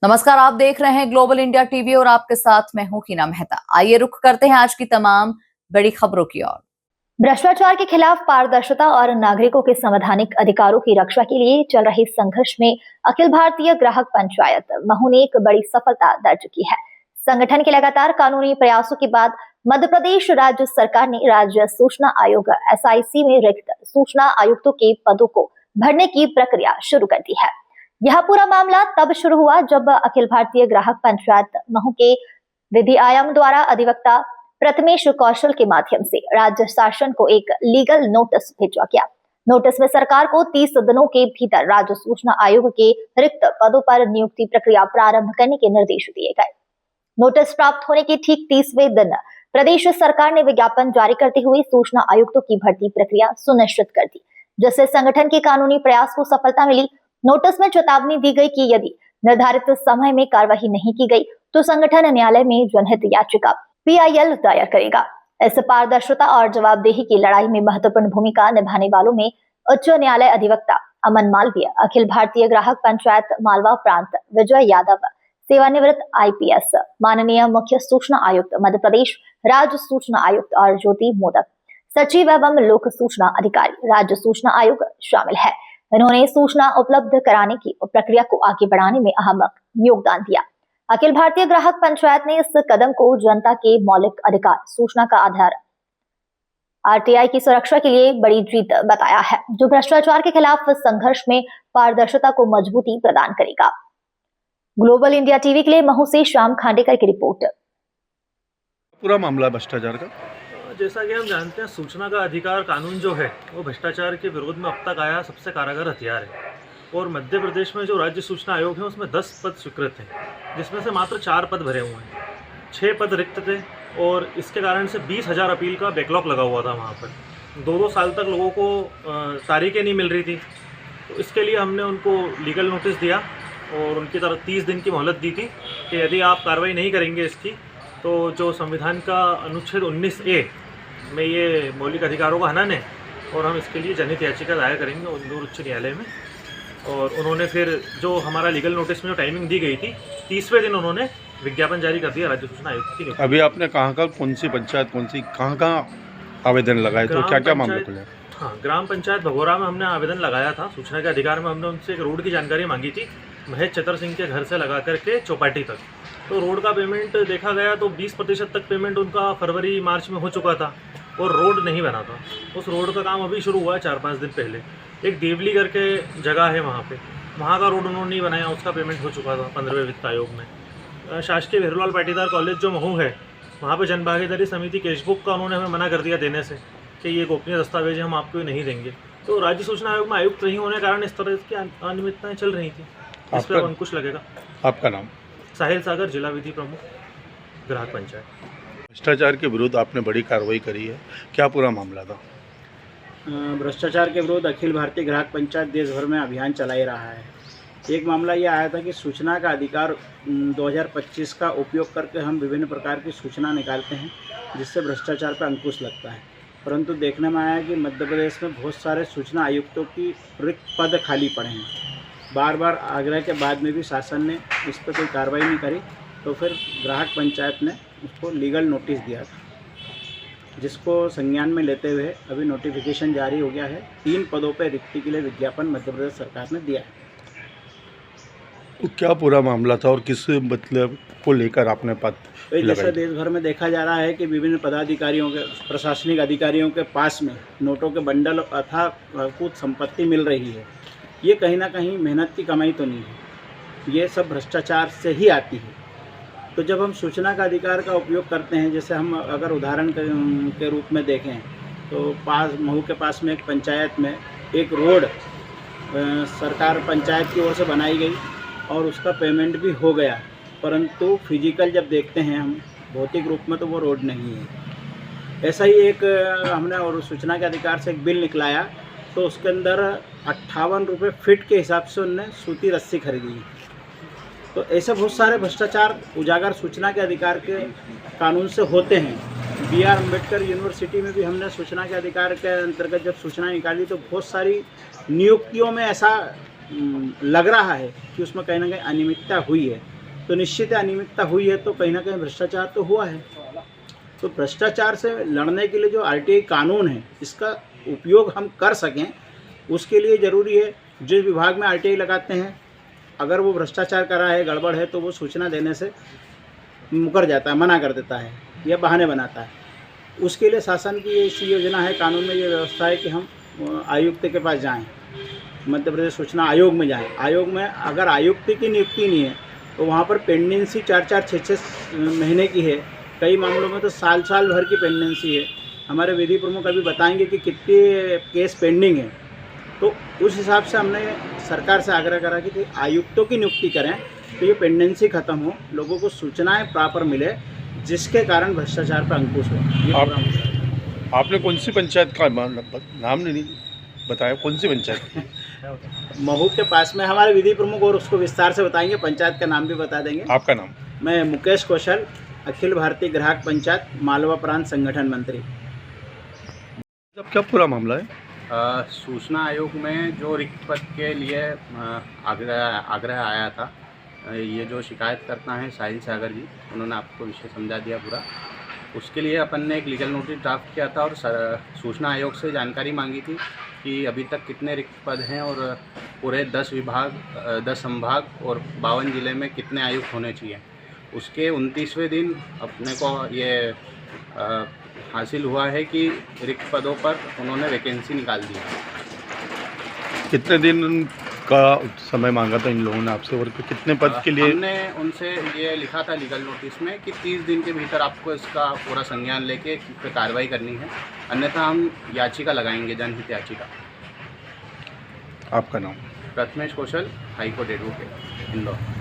नमस्कार, आप देख रहे हैं ग्लोबल इंडिया टीवी और आपके साथ मैं हूं हीना मेहता। आइए रुख करते हैं आज की तमाम बड़ी खबरों की ओर। भ्रष्टाचार के खिलाफ पारदर्शिता और नागरिकों के संवैधानिक अधिकारों की रक्षा के लिए चल रहे संघर्ष में अखिल भारतीय ग्राहक पंचायत महू ने एक बड़ी सफलता दर्ज की है। संगठन के लगातार कानूनी प्रयासों के बाद मध्य प्रदेश राज्य सरकार ने राज्य सूचना आयोग SIC में रिक्त सूचना आयुक्तों के पदों को भरने की प्रक्रिया शुरू कर दी है। यह पूरा मामला तब शुरू हुआ जब अखिल भारतीय ग्राहक पंचायत महू के विधि आयोग द्वारा अधिवक्ता प्रथमेश कौशल के माध्यम से राज्य शासन को एक लीगल नोटिस भेजा गया। नोटिस में सरकार को 30 दिनों के भीतर राज्य सूचना आयोग के रिक्त पदों पर नियुक्ति प्रक्रिया प्रारंभ करने के निर्देश दिए गए। नोटिस प्राप्त होने के ठीक 30वें दिन प्रदेश सरकार ने विज्ञापन जारी करते हुए सूचना आयुक्तों की भर्ती प्रक्रिया सुनिश्चित कर दी, जिससे संगठन के कानूनी प्रयास को सफलता मिली। नोटिस में चेतावनी दी गई कि यदि निर्धारित समय में कार्रवाई नहीं की गई तो संगठन न्यायालय में जनहित याचिका PIL दायर करेगा। इस पारदर्शिता और जवाबदेही की लड़ाई में महत्वपूर्ण भूमिका निभाने वालों में उच्च न्यायालय अधिवक्ता अमन मालवीय, अखिल भारतीय ग्राहक पंचायत मालवा प्रांत विजय यादव, सेवानिवृत्त IPS, माननीय मुख्य सूचना आयुक्त मध्य प्रदेश राज्य सूचना आयुक्त और ज्योति मोदक, सचिव एवं लोक सूचना अधिकारी राज्य सूचना आयोग शामिल है। इन्होंने सूचना उपलब्ध कराने की प्रक्रिया को आगे बढ़ाने में अहम योगदान दिया। अखिल भारतीय ग्राहक पंचायत ने इस कदम को जनता के मौलिक अधिकार सूचना का आधार RTI की सुरक्षा के लिए बड़ी जीत बताया है, जो भ्रष्टाचार के खिलाफ संघर्ष में पारदर्शिता को मजबूती प्रदान करेगा। ग्लोबल इंडिया टीवी के लिए महू से श्याम खांडेकर की रिपोर्ट। पूरा मामला भ्रष्टाचार का, जैसा कि हम जानते हैं, सूचना का अधिकार कानून जो है वो भ्रष्टाचार के विरोध में अब तक आया सबसे कारगर हथियार है। और मध्य प्रदेश में जो राज्य सूचना आयोग है उसमें 10 पद स्वीकृत हैं, जिसमें से मात्र 4 पद भरे हुए हैं। 6 पद रिक्त थे और इसके कारण से 20,000 अपील का बैकलॉग लगा हुआ था। वहाँ पर 2-2 साल तक लोगों को तारीखें नहीं मिल रही थी। तो इसके लिए हमने उनको लीगल नोटिस दिया और उनकी तरफ 30 दिन की मोहलत दी थी कि यदि आप कार्रवाई नहीं करेंगे इसकी तो जो संविधान का अनुच्छेद 19A में ये मौलिक अधिकारों का हनन है और हम इसके लिए जनहित याचिका दायर करेंगे इंदौर उच्च न्यायालय में। और उन्होंने फिर जो हमारा लीगल नोटिस में जो टाइमिंग दी गई थी 30वें दिन उन्होंने विज्ञापन जारी कर दिया राज्य सूचना आयुक्त की। अभी आपने कहाँ कौन सी पंचायत कहाँ आवेदन लगाए, तो क्या क्या मामले खुले? हाँ, ग्राम पंचायत भगोरा में हमने आवेदन लगाया था। सूचना के अधिकार में हमने उनसे एक रोड की जानकारी मांगी थी, महेश चतर सिंह के घर से लगा करके चौपाटी तक। तो रोड का पेमेंट देखा गया तो 20% तक पेमेंट उनका फरवरी मार्च में हो चुका था और रोड नहीं बना था। उस रोड का काम अभी शुरू हुआ है 4-5 दिन पहले। एक देवली करके जगह है वहाँ का रोड उन्होंने नहीं बनाया, उसका पेमेंट हो चुका था 15वें वित्त आयोग में। शासकीय भेरूलाल पाटीदार कॉलेज जो महू है वहाँ पे जनभागीदारी समिति केशबुक का उन्होंने हमें मना कर दिया देने से कि ये गोपनीय दस्तावेज हम आपको नहीं देंगे। तो राज्य सूचना आयोग में आयुक्त नहीं होने के कारण इस तरह की अनियमितताएं चल रही थी। इस पर अंकुश लगेगा। आपका नाम? साहिल सागर, जिला विधि प्रमुख, ग्राहक पंचायत। भ्रष्टाचार के विरुद्ध आपने बड़ी कार्रवाई करी है, क्या पूरा मामला था? भ्रष्टाचार के विरुद्ध अखिल भारतीय ग्राहक पंचायत देश भर में अभियान चला ही रहा है। एक मामला ये आया था कि सूचना का अधिकार 2025 का उपयोग करके हम विभिन्न प्रकार की सूचना निकालते हैं जिससे भ्रष्टाचार पर अंकुश लगता है। परंतु देखने में आया कि मध्य प्रदेश में बहुत सारे सूचना आयुक्तों की रिक्त पद खाली पड़े हैं। बार बार आग्रह के बाद में भी शासन ने इस पर कोई कार्रवाई नहीं करी, तो फिर ग्राहक पंचायत ने उसको लीगल नोटिस दिया था, जिसको संज्ञान में लेते हुए अभी नोटिफिकेशन जारी हो गया है। 3 पदों पर रिक्ति के लिए विज्ञापन मध्य प्रदेश सरकार ने दिया है। तो क्या पूरा मामला था और किस मतलब को लेकर आपने पद जैसे देश भर में देखा जा रहा है कि विभिन्न पदाधिकारियों के, प्रशासनिक अधिकारियों के पास में नोटों के बंडल अथवा कुछ संपत्ति मिल रही है। ये कहीं ना कहीं मेहनत की कमाई तो नहीं है, ये सब भ्रष्टाचार से ही आती है। तो जब हम सूचना का अधिकार का उपयोग करते हैं, जैसे हम अगर उदाहरण के रूप में देखें तो महू के पास में एक पंचायत में एक रोड सरकार पंचायत की ओर से बनाई गई और उसका पेमेंट भी हो गया, परंतु फिजिकल जब देखते हैं हम भौतिक रूप में तो वो रोड नहीं है। ऐसा ही एक हमने और सूचना के अधिकार से एक बिल निकलाया तो उसके अंदर 58 रुपये फीट के हिसाब से उनने सूती रस्सी खरीदी। तो ऐसे बहुत सारे भ्रष्टाचार उजागर सूचना के अधिकार के कानून से होते हैं। BR अम्बेडकर यूनिवर्सिटी में भी हमने सूचना के अधिकार के अंतर्गत जब सूचना निकाली तो बहुत सारी नियुक्तियों में ऐसा लग रहा है कि उसमें कहीं ना कहीं अनियमितता हुई है। तो निश्चित है अनियमितता हुई है तो कहीं ना कहीं भ्रष्टाचार तो हुआ है। तो भ्रष्टाचार से लड़ने के लिए जो आरटीआई कानून है इसका उपयोग हम कर सकें, उसके लिए ज़रूरी है जिस विभाग में आरटीआई लगाते हैं अगर वो भ्रष्टाचार कर रहा है, गड़बड़ है, तो वो सूचना देने से मुकर जाता है, मना कर देता है या बहाने बनाता है। उसके लिए शासन की ऐसी योजना है, कानून में ये व्यवस्था है कि हम आयुक्त के पास जाएं, मध्य प्रदेश सूचना आयोग में जाएं। आयोग में अगर आयुक्त की नियुक्ति नहीं है तो वहाँ पर पेंडेंसी 4-4, 6-6 महीने की है, कई मामलों में तो साल भर की पेंडेंसी है। हमारे विधि प्रमुख अभी बताएंगे कि कितने केस पेंडिंग है। तो उस हिसाब से हमने सरकार से आग्रह करा कि आयुक्तों की नियुक्ति करें तो ये पेंडेंसी ख़त्म हो, लोगों को सूचनाएं प्रॉपर मिले, जिसके कारण भ्रष्टाचार पर अंकुश हो। आपने कौन सी पंचायत का नाम नहीं बताया, कौन सी पंचायत? महू के पास में हमारे विधि प्रमुख और उसको विस्तार से बताएंगे, पंचायत का नाम भी बता देंगे। आपका नाम? मैं मुकेश कौशल, अखिल भारतीय ग्राहक पंचायत मालवा प्रांत संगठन मंत्री। अब क्या पूरा मामला है? सूचना आयोग में जो रिक्त पद के लिए आग्रह आया था, ये जो शिकायतकर्ता हैं साहिल सागर जी, उन्होंने आपको विषय समझा दिया पूरा। उसके लिए अपन ने एक लीगल नोटिस ड्राफ्ट किया था और सूचना आयोग से जानकारी मांगी थी कि अभी तक कितने रिक्त पद हैं और पूरे 10 संभाग और 52 ज़िले में कितने आयुक्त होने चाहिए। उसके 29वें दिन अपने को ये हासिल हुआ है कि रिक्त पदों पर उन्होंने वैकेंसी निकाल दी है। कितने दिन का समय मांगा था इन लोगों ने आपसे और कितने पद के लिए? हमने उनसे ये लिखा था लीगल नोटिस में कि 30 दिन के भीतर आपको इसका पूरा संज्ञान लेके इस पर कार्रवाई करनी है, अन्यथा हम याचिका लगाएंगे, जनहित याचिका। आपका नाम? प्रथमेश कौशल, हाईकोर्ट एडवोकेट, इंदौर।